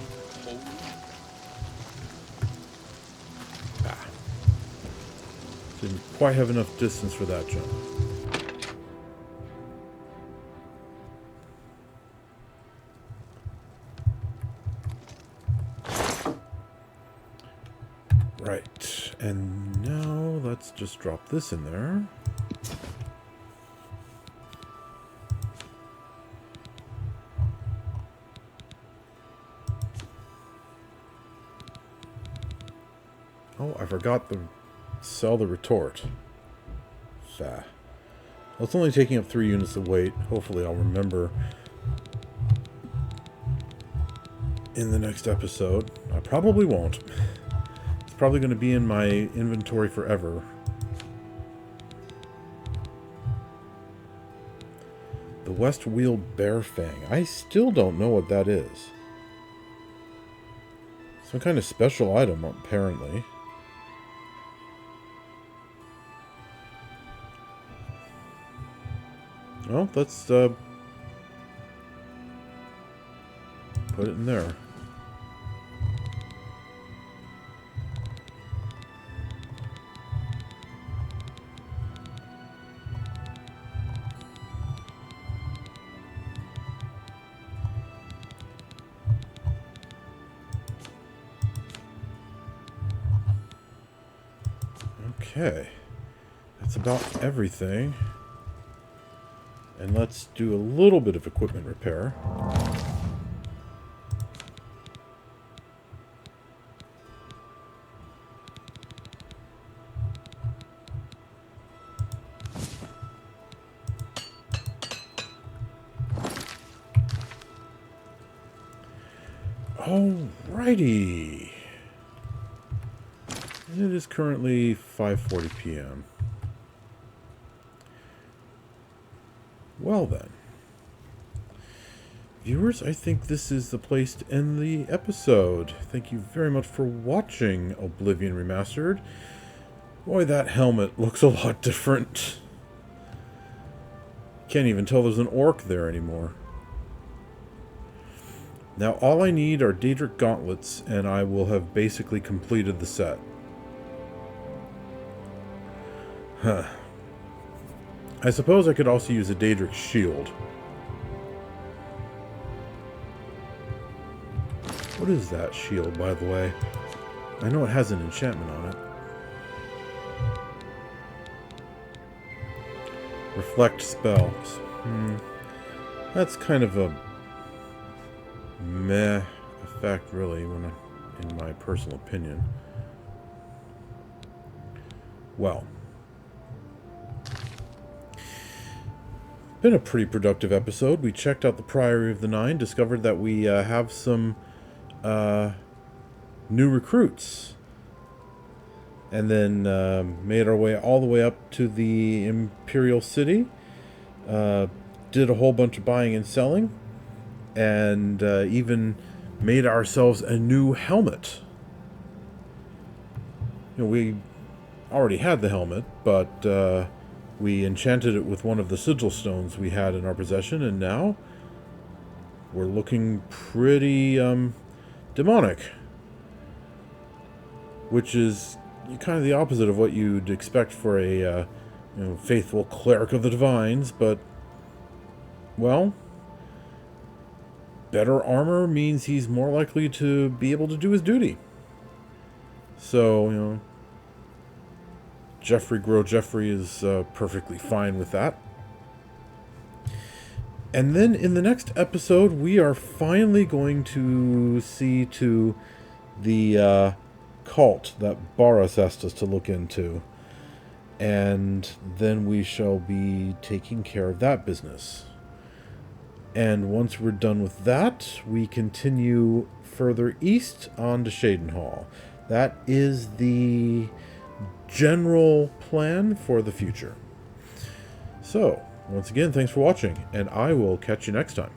Didn't quite have enough distance for that jump. Right, and now let's just drop this in there. Oh, I forgot to sell the retort. Well, it's only taking up 3 units of weight. Hopefully I'll remember in the next episode. I probably won't. It's probably going to be in my inventory forever. The West Wheel Bear Fang. I still don't know what that is. Some kind of special item, apparently. Well, let's put it in there. Okay, that's about everything. And let's do a little bit of equipment repair. Alrighty. It is currently 5:40 p.m. Well then, viewers, I think this is the place to end the episode. Thank you very much for watching Oblivion Remastered. Boy, that helmet looks a lot different. Can't even tell there's an orc there anymore. Now all I need are Daedric gauntlets, and I will have basically completed the set. Huh. I suppose I could also use a Daedric shield. What is that shield, by the way? I know it has an enchantment on it. Reflect spells. That's kind of a meh effect, really, in my personal opinion. Well. Been a pretty productive episode. We checked out the Priory of the Nine, discovered that we have some new recruits, and then made our way all the way up to the Imperial City, did a whole bunch of buying and selling, and even made ourselves a new helmet. You know, we already had the helmet, but we enchanted it with one of the sigil stones we had in our possession, and now we're looking pretty demonic, which is kind of the opposite of what you'd expect for a faithful cleric of the divines, but, well, better armor means he's more likely to be able to do his duty. So, Geoffrey is perfectly fine with that. And then in the next episode, we are finally going to see to the cult that Baurus asked us to look into. And then we shall be taking care of that business. And once we're done with that, we continue further east on to Cheydinhal. That is the general plan for the future. So, once again, thanks for watching, and I will catch you next time.